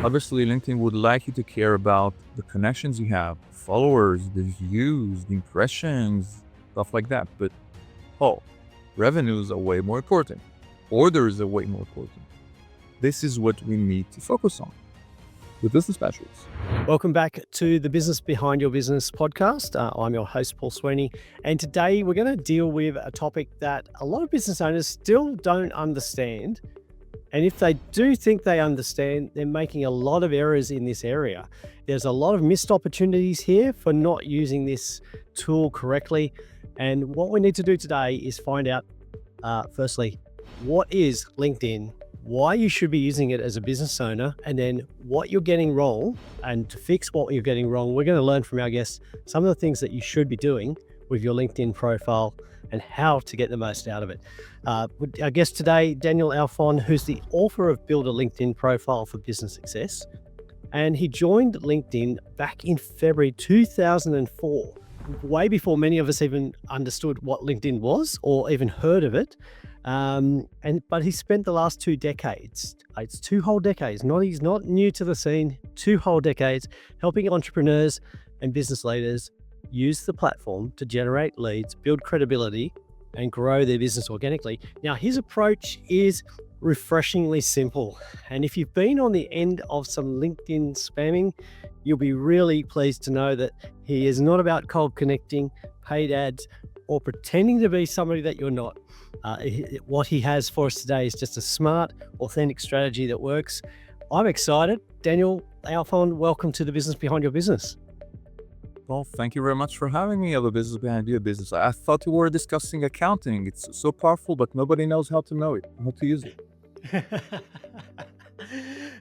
Obviously, LinkedIn would like you to care about the connections you have, followers, the views, the impressions, stuff like that. But oh, revenues are way more important. Orders are way more important. This is what we need to focus on with business specialists. Welcome back to the Business Behind Your Business podcast. I'm your host, Paul Sweeney. And today we're going to deal with a topic that a lot of business owners still don't understand. And if they do think they understand, they're making a lot of errors in this area. There's a lot of missed opportunities here for not using this tool correctly. And what we need to do today is find out, firstly, what is LinkedIn, why you should be using it as a business owner, and then what you're getting wrong. And to fix what you're getting wrong, we're going to learn from our guests some of the things that you should be doing with your LinkedIn profile and how to get the most out of it. Our guest today, Daniel Alfon, who's the author of Build a LinkedIn Profile for Business Success. And he joined LinkedIn back in February 2004, way before many of us even understood what LinkedIn was or even heard of it. But he spent the last 2 decades, it's 2 whole decades, he's not new to the scene, 2 whole decades, helping entrepreneurs and business leaders use the platform to generate leads, build credibility, and grow their business organically. Now, his approach is refreshingly simple. And if you've been on the end of some LinkedIn spamming, you'll be really pleased to know that he is not about cold connecting, paid ads, or pretending to be somebody that you're not. What he has for us today is just a smart, authentic strategy that works. I'm excited. Daniel Alfon, welcome to the Business Behind Your Business. Well, thank you very much for having me on the Business Behind Your Business. I thought we were discussing accounting. It's so powerful, but nobody knows how to know it, how to use it.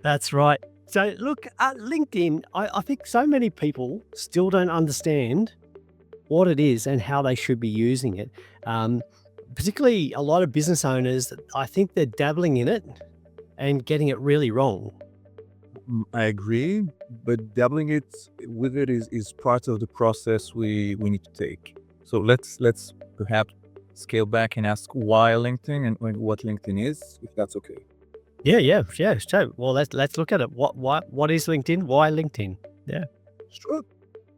That's right. So look, LinkedIn, I think so many people still don't understand what it is and how they should be using it. Particularly a lot of business owners, I think they're dabbling in it and getting it really wrong. I agree, but dabbling it with it is part of the process we need to take. So let's perhaps scale back and ask why LinkedIn and what LinkedIn is, if that's okay. Yeah. So, well, let's look at it. What is LinkedIn? Why LinkedIn? Yeah. Sure.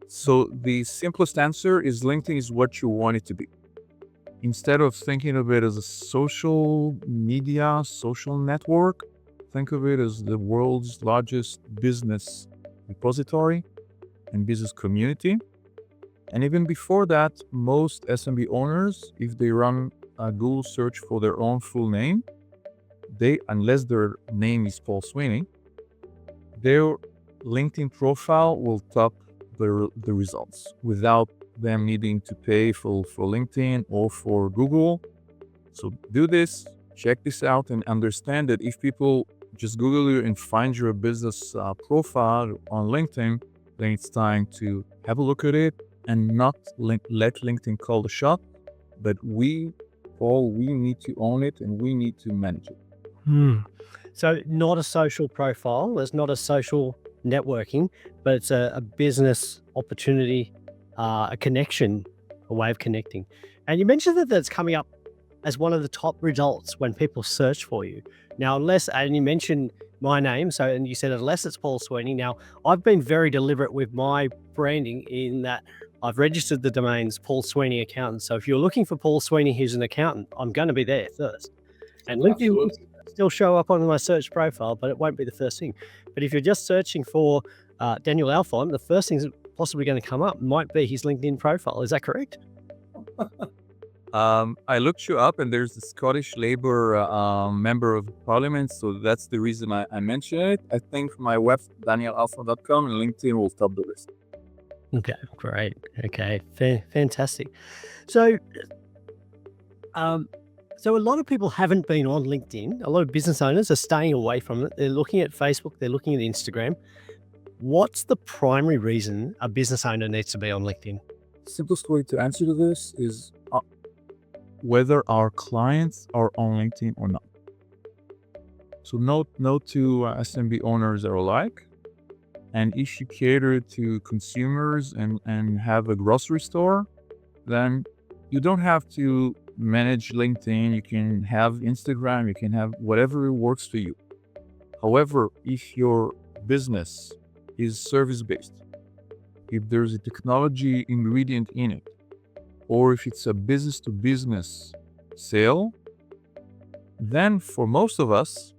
So the simplest answer is LinkedIn is what you want it to be. Instead of thinking of it as a social media, social network, think of it as the world's largest business repository and business community. And even before that, most SMB owners, if they run a Google search for their own full name, unless their name is Paul Sweeney, their LinkedIn profile will top the results without them needing to pay for LinkedIn or for Google. So do this, check this out, and understand that if people just Google you and find your business profile on LinkedIn, then it's time to have a look at it and not let LinkedIn call the shot. But we need to own it and we need to manage it. So not a social profile, there's not a social networking, but it's a business opportunity, a connection, a way of connecting. And you mentioned that that's coming up as one of the top results when people search for you. Now, and you mentioned my name, and you said unless it's Paul Sweeney. Now, I've been very deliberate with my branding in that I've registered the domains Paul Sweeney Accountant. So if you're looking for Paul Sweeney who's an accountant, I'm going to be there first. And LinkedIn will still show up on my search profile, but it won't be the first thing. But if you're just searching for Daniel Alfon, the first thing that's possibly going to come up might be his LinkedIn profile. Is that correct? I looked you up and there's the Scottish Labour member of Parliament. So that's the reason I mentioned it. I think my website, danielalfon.com, and LinkedIn will top the list. Okay, great. Okay, fantastic. So a lot of people haven't been on LinkedIn. A lot of business owners are staying away from it. They're looking at Facebook, they're looking at Instagram. What's the primary reason a business owner needs to be on LinkedIn? Simplest way to answer to this is whether our clients are on LinkedIn or not. So no two SMB owners are alike. And if you cater to consumers and have a grocery store, then you don't have to manage LinkedIn. You can have Instagram, you can have whatever works for you. However, if your business is service-based, if there's a technology ingredient in it, or if it's a business-to-business sale, then for most of us,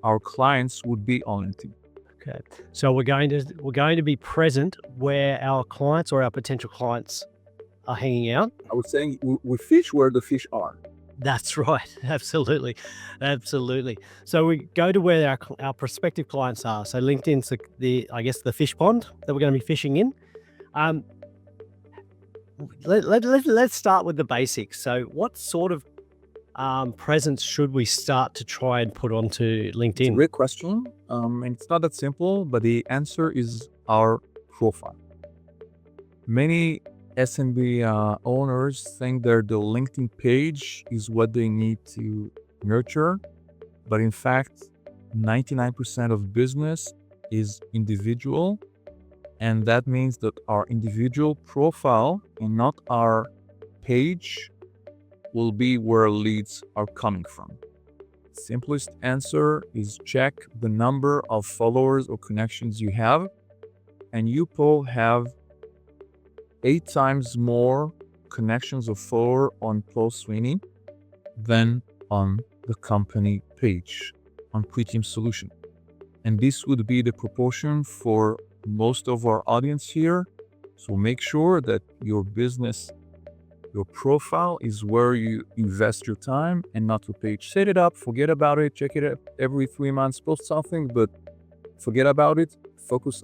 our clients would be on LinkedIn. Okay. So we're going to be present where our clients or our potential clients are hanging out. I was saying we fish where the fish are. That's right. Absolutely. Absolutely. So we go to where our prospective clients are. So LinkedIn's I guess the fish pond that we're going to be fishing in. Let's start with the basics. So what sort of presence should we start to try and put onto It's a LinkedIn? great question. And it's not that simple, but the answer is our profile. Many SMB owners think that the LinkedIn page is what they need to nurture, but in fact, 99% of business is individual, and that means that our individual profile and not our page will be where leads are coming from. Simplest answer is check the number of followers or connections you have, and you, Paul, have 8 times more connections or follower on Paul Sweeney than on the company page on Preteam Solution. And this would be the proportion for most of our audience here. So make sure that your business, your profile is where you invest your time and not the page. Set it up, forget about it, check it out every 3 months, post something, but forget about it. Focus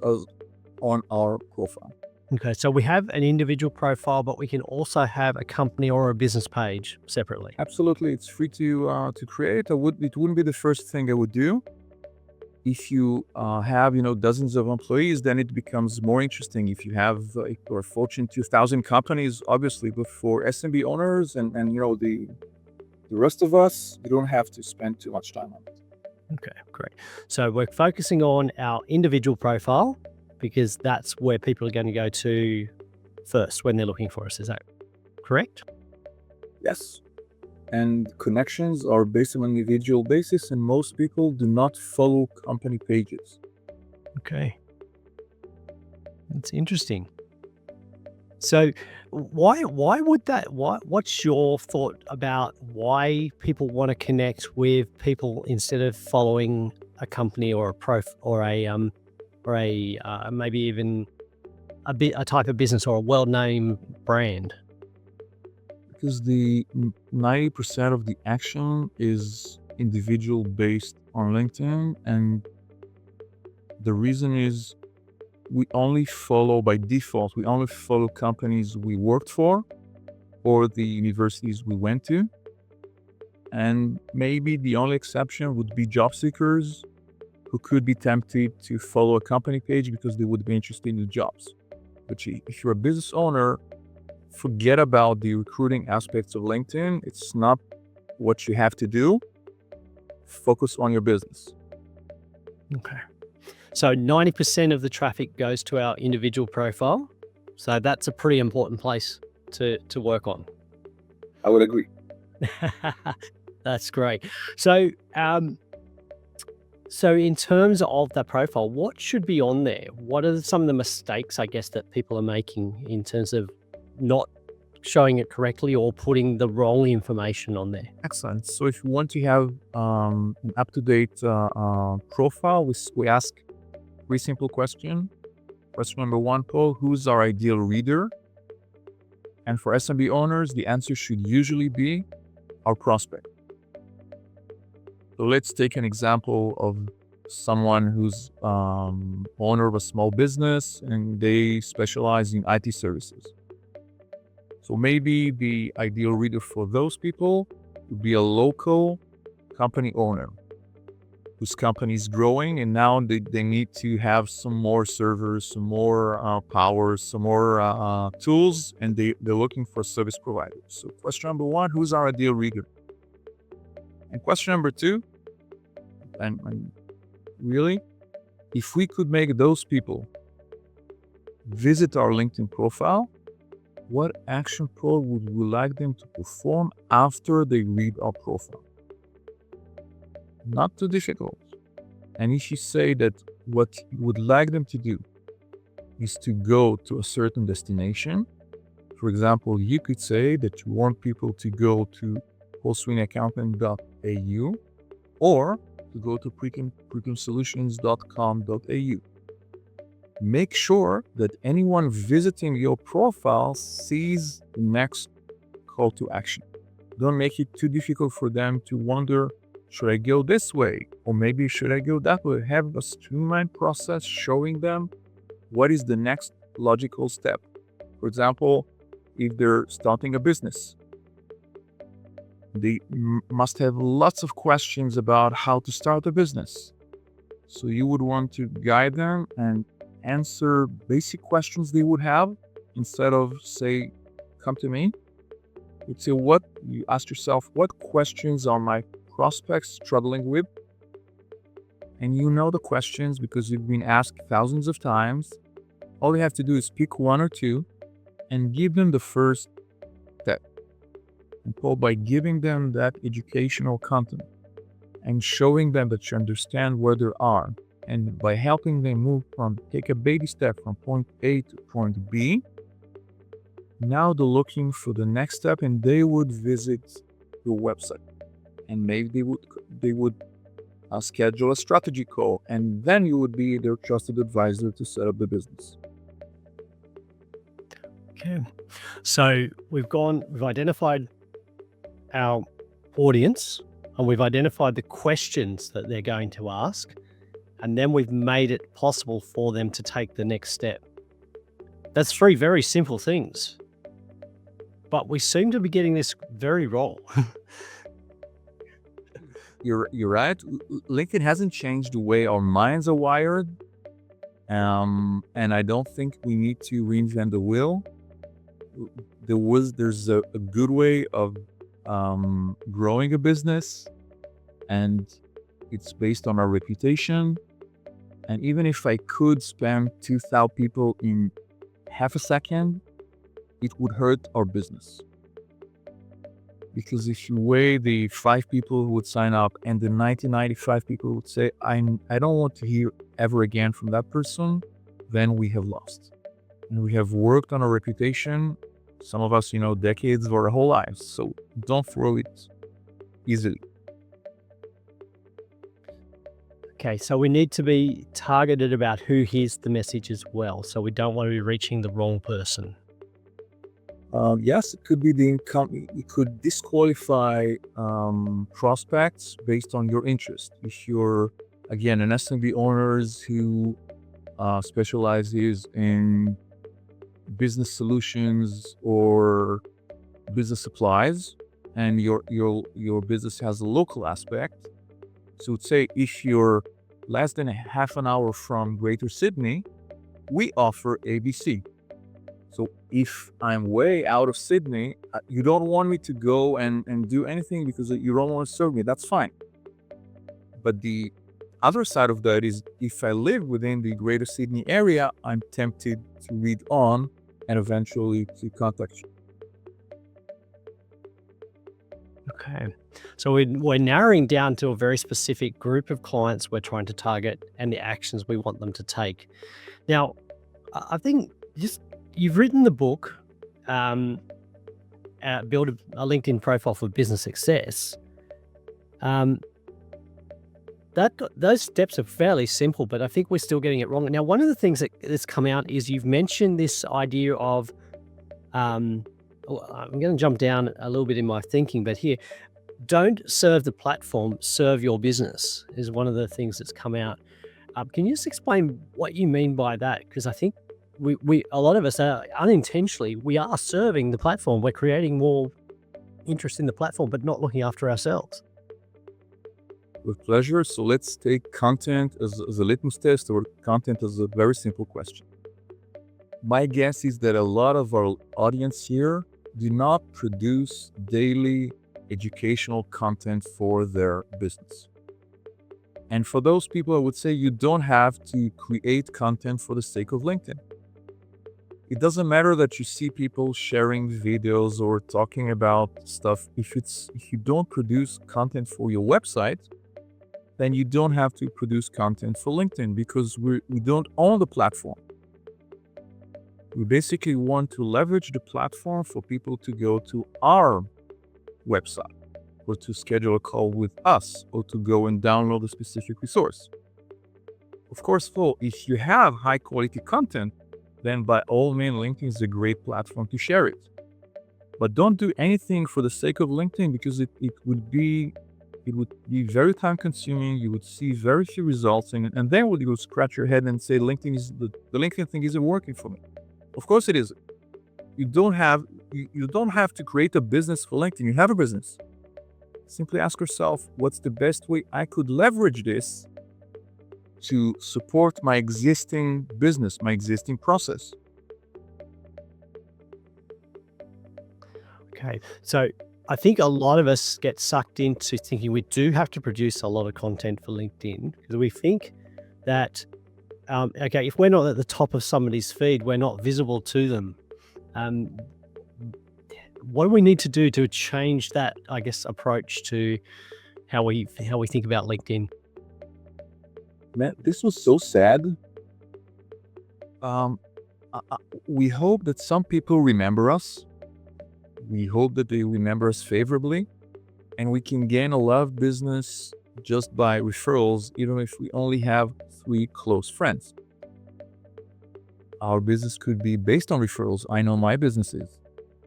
on our profile. Okay, so we have an individual profile, but we can also have a company or a business page separately. Absolutely, it's free to create. It wouldn't be the first thing I would do. If you have dozens of employees, then it becomes more interesting. If you have or Fortune 2000 companies, obviously, but for SMB owners and the rest of us, you don't have to spend too much time on it. Okay, great. So we're focusing on our individual profile because that's where people are going to go to first when they're looking for us. Is that correct? Yes. And connections are based on an individual basis, and most people do not follow company pages. Okay. That's interesting. So why would that, what's your thought about why people want to connect with people instead of following a company or maybe even a type of business or a well-known brand? Because the 90% of the action is individual based on LinkedIn, and the reason is we only follow by default. We only follow companies we worked for or the universities we went to, and maybe the only exception would be job seekers who could be tempted to follow a company page because they would be interested in the jobs. But if you're a business owner, forget about the recruiting aspects of LinkedIn. It's not what you have to do. Focus on your business. Okay. So 90% of the traffic goes to our individual profile. So that's a pretty important place to work on. I would agree. That's great. So, so in terms of that profile, what should be on there? What are some of the mistakes, I guess, that people are making in terms of not showing it correctly or putting the wrong information on there? Excellent. So if you want to have an up-to-date profile, we ask 3 simple questions. Question number 1, Paul, who's our ideal reader? And for SMB owners, the answer should usually be our prospect. So let's take an example of someone who's owner of a small business and they specialize in IT services. So maybe the ideal reader for those people would be a local company owner whose company is growing and now they need to have some more servers, some more power, some more tools, and they're looking for service providers. So question number 1, who's our ideal reader? And question number 2, and really, if we could make those people visit our LinkedIn profile, what action Paul would we like them to perform after they read our profile? Not too difficult. And if you say that what you would like them to do is to go to a certain destination. For example, you could say that you want people to go to paulsweeneyaccountant.au or to go to premiumsolutions.com.au. Make sure that anyone visiting your profile sees the next call to action. Don't make it too difficult for them to wonder, should I go this way? Or maybe should I go that way? Have a streamlined process showing them what is the next logical step. For example, if they're starting a business, they must have lots of questions about how to start a business. So you would want to guide them and answer basic questions they would have instead of say, come to me. You'd say, you ask yourself, what questions are my prospects struggling with? And you know the questions because you've been asked thousands of times. All you have to do is pick one or two and give them the first step. And by giving them that educational content and showing them that you understand where they are, and by helping them take a baby step from point A to point B, now they're looking for the next step and they would visit your website. And maybe they would schedule a strategy call, and then you would be their trusted advisor to set up the business. Okay. So we've identified our audience and we've identified the questions that they're going to ask, and then we've made it possible for them to take the next step. That's three very simple things, but we seem to be getting this very wrong. You're right. LinkedIn hasn't changed the way our minds are wired, and I don't think we need to reinvent the wheel. There's a good way of growing a business, and it's based on our reputation. And even if I could spam 2,000 people in half a second, it would hurt our business. Because if you weigh the 5 people who would sign up and the 95 people would say, I don't want to hear ever again from that person, then we have lost. And we have worked on our reputation, some of us, decades of our whole lives. So don't throw it easily. Okay, so we need to be targeted about who hears the message as well. So we don't want to be reaching the wrong person. Yes, it could be the income. It could disqualify prospects based on your interest. If you're, again, an SMB owners who specializes in business solutions or business supplies, and your business has a local aspect. So say if you're less than half an hour from Greater Sydney, we offer ABC. So if I'm way out of Sydney, you don't want me to go and do anything because you don't want to serve me. That's fine. But the other side of that is if I live within the Greater Sydney area, I'm tempted to read on and eventually to contact you. Okay. So we're narrowing down to a very specific group of clients we're trying to target and the actions we want them to take. Now, I think you've written the book, Build a LinkedIn Profile for Business Success. Those steps are fairly simple, but I think we're still getting it wrong. Now, one of the things that's come out is you've mentioned this idea of, I'm going to jump down a little bit in my thinking, but here, don't serve the platform, serve your business is one of the things that's come out. Can you just explain what you mean by that? Because I think a lot of us are unintentionally, we are serving the platform. We're creating more interest in the platform, but not looking after ourselves. With pleasure. So let's take content as a litmus test, or content as a very simple question. My guess is that a lot of our audience here do not produce daily educational content for their business. And for those people, I would say you don't have to create content for the sake of LinkedIn. It doesn't matter that you see people sharing videos or talking about stuff. If you don't produce content for your website, then you don't have to produce content for LinkedIn because we don't own the platform. We basically want to leverage the platform for people to go to our website or to schedule a call with us or to go and download a specific resource. Of course, if you have high quality content, then by all means, LinkedIn is a great platform to share it. But don't do anything for the sake of LinkedIn because it would be very time consuming. You would see very few results and then you would scratch your head and say the LinkedIn thing isn't working for me. Of course it is. You don't have to create a business for LinkedIn. You have a business. Simply ask yourself, what's the best way I could leverage this to support my existing business, my existing process? Okay. So I think a lot of us get sucked into thinking we do have to produce a lot of content for LinkedIn because we think that, okay, if we're not at the top of somebody's feed, we're not visible to them. What do we need to do to change that, I guess, approach to how we think about LinkedIn? Man, this was so sad. We hope that some people remember us. We hope that they remember us favorably, and we can gain a lot of business just by referrals, even if we only have 3 close friends. Our business could be based on referrals. I know my business is,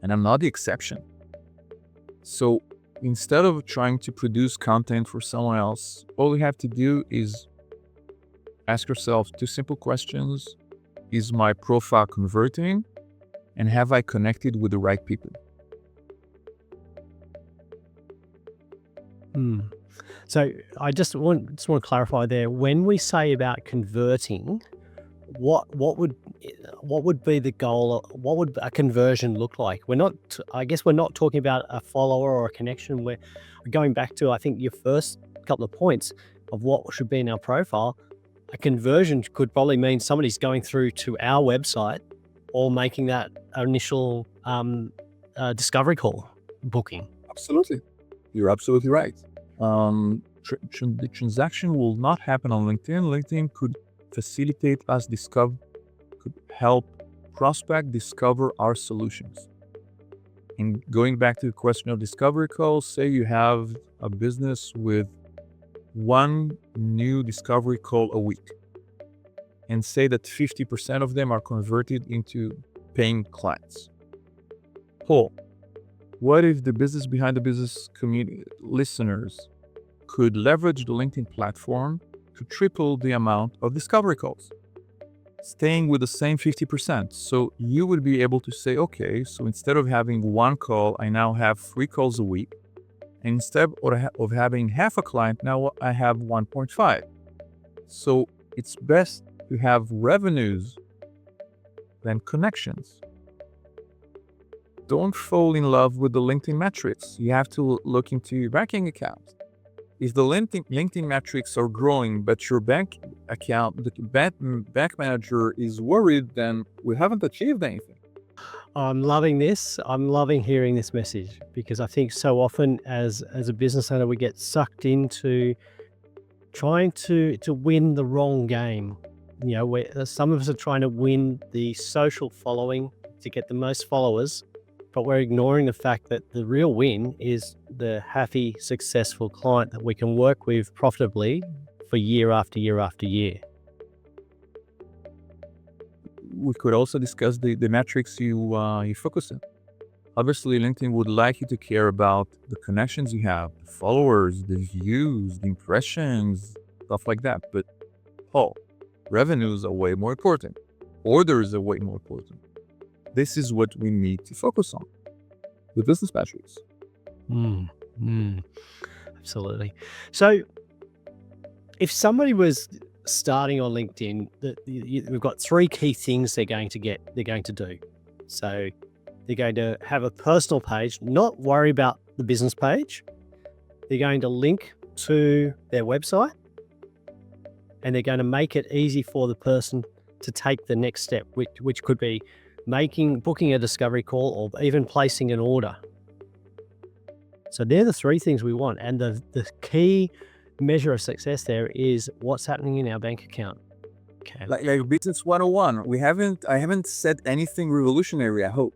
and I'm not the exception. So instead of trying to produce content for someone else, all you have to do is ask yourself 2 simple questions. Is my profile converting? And have I connected with the right people? So I just want to clarify there. When we say about converting, what would be the goal? What would a conversion look like? I guess we're not talking about a follower or a connection. We're going back to, I think, your first couple of points of what should be in our profile. A conversion could probably mean somebody's going through to our website or making that initial discovery call booking. Absolutely. You're absolutely right. The transaction will not happen on LinkedIn. LinkedIn could facilitate us could help prospect discover our solutions. And going back to the question of discovery calls, say you have a business with 1 new discovery call a week, and say that 50% of them are converted into paying clients. What if the business behind the business community listeners could leverage the LinkedIn platform to triple the amount of discovery calls, staying with the same 50%? So you would be able to say, okay, so instead of having 1 call, I now have 3 calls a week. And instead of having half a client, now I have 1.5. So it's best to have revenues than connections. Don't fall in love with the LinkedIn metrics. You have to look into your banking account. If the LinkedIn metrics are growing, but your bank account, the bank manager is worried, then we haven't achieved anything. I'm loving this. I'm loving hearing this message because I think so often as a business owner, we get sucked into trying to win the wrong game. You know, some of us are trying to win the social following to get the most followers, but we're ignoring the fact that the real win is the happy, successful client that we can work with profitably for year after year after year. We could also discuss the metrics you focus on. Obviously, LinkedIn would like you to care about the connections you have, the followers, the views, the impressions, stuff like that. But revenues are way more important. Orders are way more important. This is what we need to focus on, the business metrics. Absolutely. So if somebody was starting on LinkedIn, we've got 3 key things they're going to do. So they're going to have a personal page, not worry about the business page. They're going to link to their website, and they're going to make it easy for the person to take the next step, which could be booking a discovery call or even placing an order. So they're the 3 things we want. And the key measure of success there is what's happening in our bank account. Okay. Like business 101. I haven't said anything revolutionary, I hope.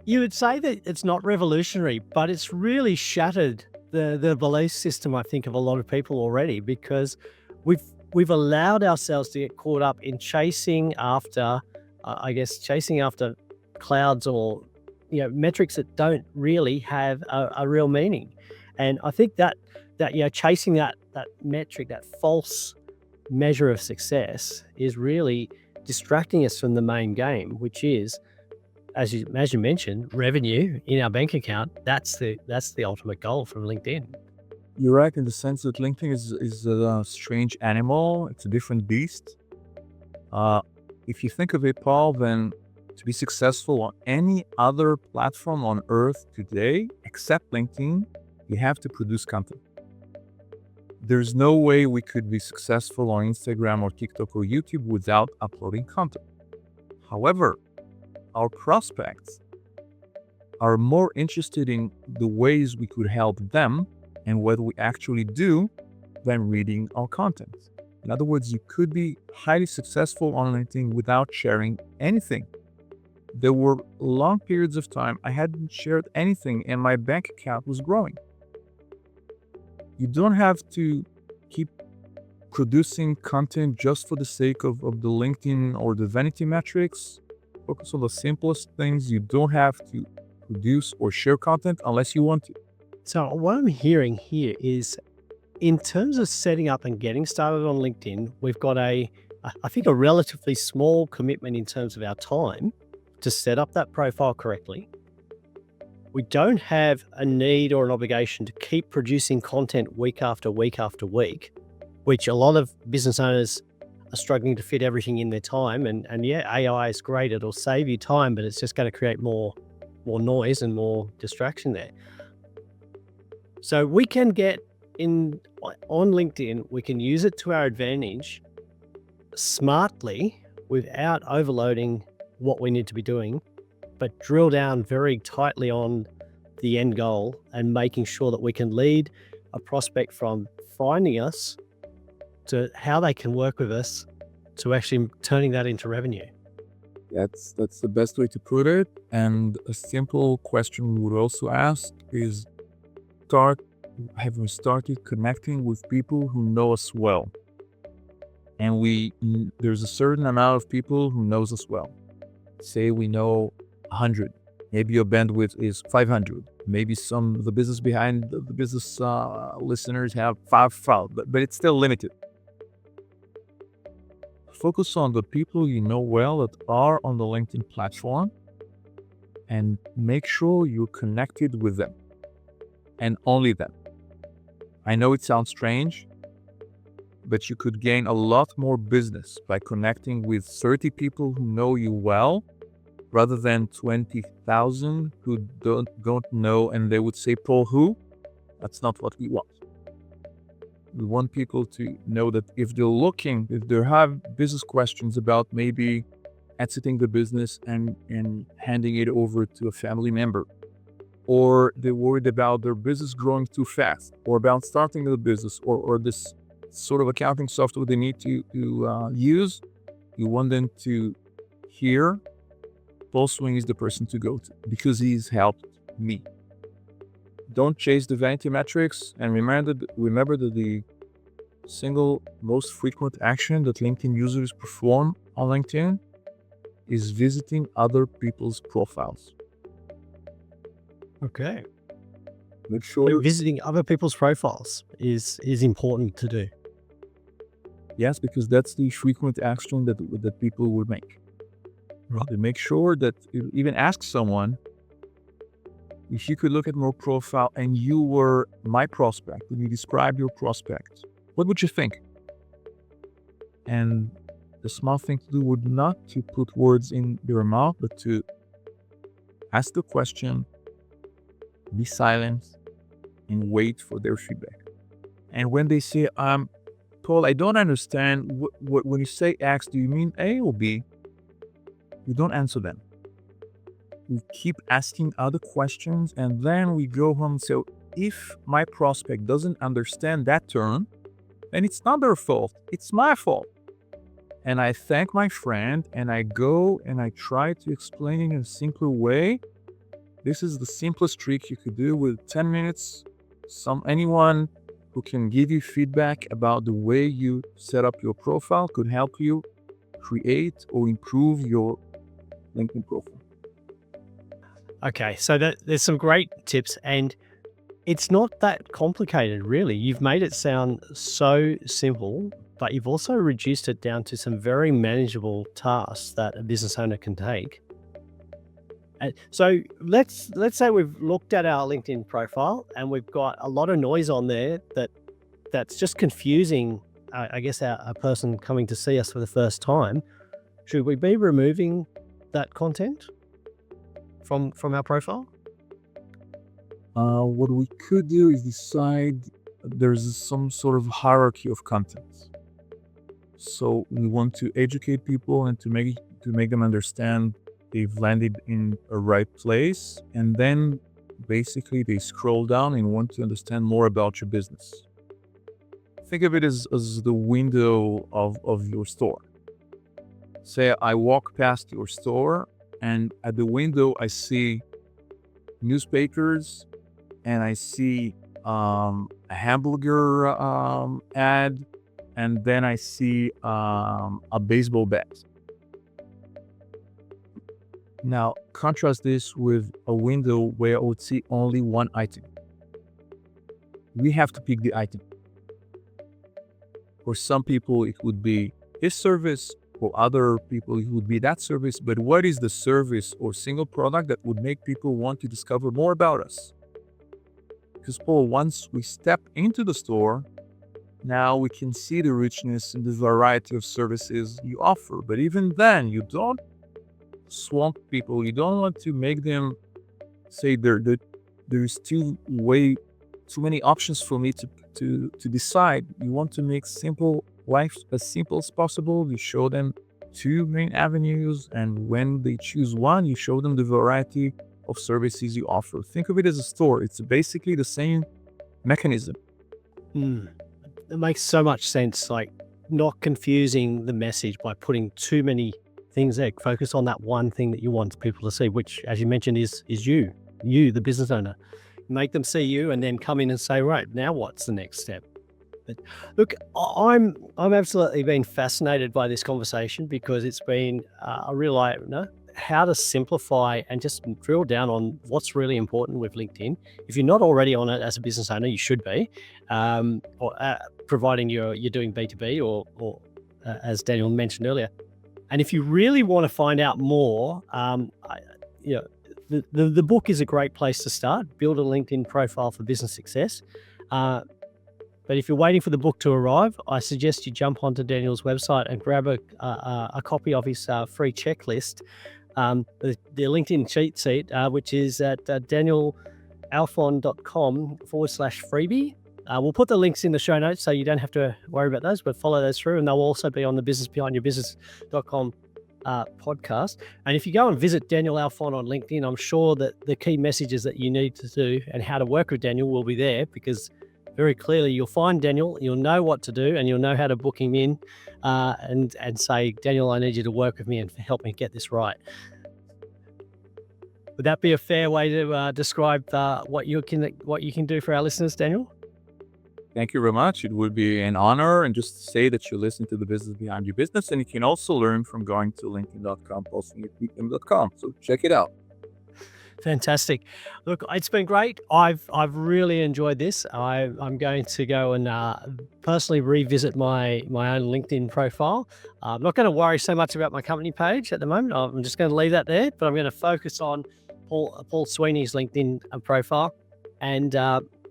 You would say that it's not revolutionary, but it's really shattered the belief system, I think, of a lot of people already, because we've allowed ourselves to get caught up in chasing after, chasing after clouds or metrics that don't really have a real meaning. And I think that chasing that metric, that false measure of success, is really distracting us from the main game, which is, as you mentioned, revenue in our bank account. That's the ultimate goal from LinkedIn. You're right in the sense that LinkedIn is a strange animal. It's a different beast. If you think of it, Paul, then to be successful on any other platform on earth today, except LinkedIn, you have to produce content. There's no way we could be successful on Instagram or TikTok or YouTube without uploading content. However, our prospects are more interested in the ways we could help them and what we actually do than reading our content. In other words, you could be highly successful on LinkedIn without sharing anything. There were long periods of time I hadn't shared anything and my bank account was growing. You don't have to keep producing content just for the sake of the LinkedIn or the vanity metrics. Focus on the simplest things. You don't have to produce or share content unless you want to. So what I'm hearing here is, in terms of setting up and getting started on LinkedIn, we've got I think a relatively small commitment in terms of our time to set up that profile correctly. We don't have a need or an obligation to keep producing content week after week after week, which a lot of business owners are struggling to fit everything in their time. And yeah, AI is great. It'll save you time, but it's just going to create more noise and more distraction there. So we can get on LinkedIn, we can use it to our advantage smartly without overloading what we need to be doing, but drill down very tightly on the end goal and making sure that we can lead a prospect from finding us to how they can work with us to actually turning that into revenue. That's the best way to put it. And a simple question we would also ask is, have we started connecting with people who know us well? And there's a certain amount of people who knows us well. Say we know 100. Maybe your bandwidth is 500. Maybe some of the business behind the business listeners have 5,000, but it's still limited. Focus on the people you know well that are on the LinkedIn platform and make sure you're connected with them and only them. I know it sounds strange, but you could gain a lot more business by connecting with 30 people who know you well rather than 20,000 who don't know, and they would say, Paul, who? That's not what we want. We want people to know that if they have business questions about maybe exiting the business and handing it over to a family member, or they're worried about their business growing too fast, or about starting a business, or this sort of accounting software they need to use, you want them to hear Paul Swing is the person to go to because he's helped me. Don't chase the vanity metrics, and remember that the single most frequent action that LinkedIn users perform on LinkedIn is visiting other people's profiles. Okay. Make sure Visiting other people's profiles is important to do. Yes, because that's the frequent action that people would make. Right. To make sure that you even ask someone, if you could look at my profile and you were my prospect, when you describe your prospect, what would you think? And the smart thing to do would not to put words in their mouth, but to ask the question, be silent, and wait for their feedback. And when they say, Paul, I don't understand, when you say X, do you mean A or B? You don't answer them. We keep asking other questions, and then we go home and say, if my prospect doesn't understand that term, And it's not their fault, it's my fault. And I thank my friend and I go and I try to explain it in a simpler way. This is the simplest trick you could do with 10 minutes. Anyone who can give you feedback about the way you set up your profile could help you create or improve your LinkedIn profile. Okay, so there's some great tips, and it's not that complicated, really. You've made it sound so simple, but you've also reduced it down to some very manageable tasks that a business owner can take. And so let's say we've looked at our LinkedIn profile and we've got a lot of noise on there that's just confusing. I guess a person coming to see us for the first time. Should we be removing that content from our profile? What we could do is decide there's some sort of hierarchy of content. So we want to educate people and to make them understand they've landed in a right place, and then basically they scroll down and want to understand more about your business. Think of it as the window of your store. Say I walk past your store and at the window I see newspapers and I see a hamburger ad, and then I see a baseball bat. Now, contrast this with a window where I would see only one item. We have to pick the item. For some people, it would be this service. For other people, it would be that service. But what is the service or single product that would make people want to discover more about us? Because, Paul, once we step into the store, now we can see the richness and the variety of services you offer. But even then, you don't swamp people. You don't want to make them say there's too many options for me to decide. You want to make simple life as simple as possible. You show them two main avenues, and when they choose one, you show them the variety of services you offer. Think of it as a store. It's basically the same mechanism. It makes so much sense, like not confusing the message by putting too many things there. Focus on that one thing that you want people to see, which, as you mentioned, is you, the business owner. Make them see you and then come in and say, right, now what's the next step? But look, I'm absolutely been fascinated by this conversation because it's been a real eye-opener how to simplify and just drill down on what's really important with LinkedIn. If you're not already on it as a business owner, you should be, providing you're doing B2B or as Daniel mentioned earlier. And if you really want to find out more, the book is a great place to start. Build a LinkedIn profile for business success. But if you're waiting for the book to arrive, I suggest you jump onto Daniel's website and grab a copy of his free checklist, the LinkedIn cheat sheet, which is at danielalfon.com/freebie. We'll put the links in the show notes so you don't have to worry about those, but follow those through, and they'll also be on the businessbehindyourbusiness.com podcast. And if you go and visit Daniel Alfon on LinkedIn, I'm sure that the key messages that you need to do and how to work with Daniel will be there, because very clearly you'll find Daniel, you'll know what to do, and you'll know how to book him in and say, Daniel, I need you to work with me and help me get this right. Would that be a fair way to describe what you can do for our listeners, Daniel? Thank you very much. It would be an honor, and just say that you listen to the Business Behind Your Business, and you can also learn from going to linkedin.com, posting@linkedin.com. So check it out. Fantastic. Look, it's been great. I've really enjoyed this. I'm going to go and personally revisit my own LinkedIn profile. I'm not going to worry so much about my company page at the moment. I'm just going to leave that there, but I'm going to focus on Paul Sweeney's LinkedIn profile. And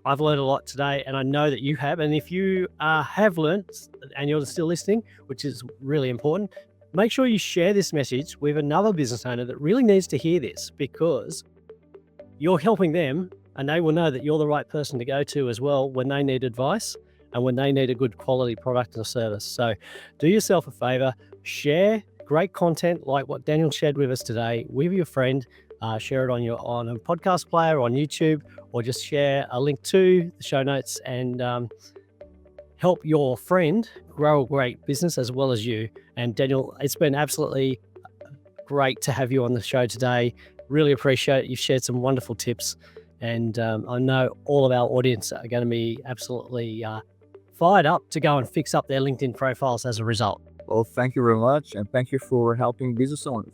I've learned a lot today, and I know that you have. And if you have learned and you're still listening, which is really important, make sure you share this message with another business owner that really needs to hear this, because you're helping them, and they will know that you're the right person to go to as well when they need advice and when they need a good quality product or service. So do yourself a favor, share great content like what Daniel shared with us today with your friend. Share it on a podcast player, on YouTube, or just share a link to the show notes, and help your friend grow a great business as well as you. And Daniel, it's been absolutely great to have you on the show today. Really appreciate it. You've shared some wonderful tips. And I know all of our audience are going to be absolutely fired up to go and fix up their LinkedIn profiles as a result. Well, thank you very much, and thank you for helping business owners.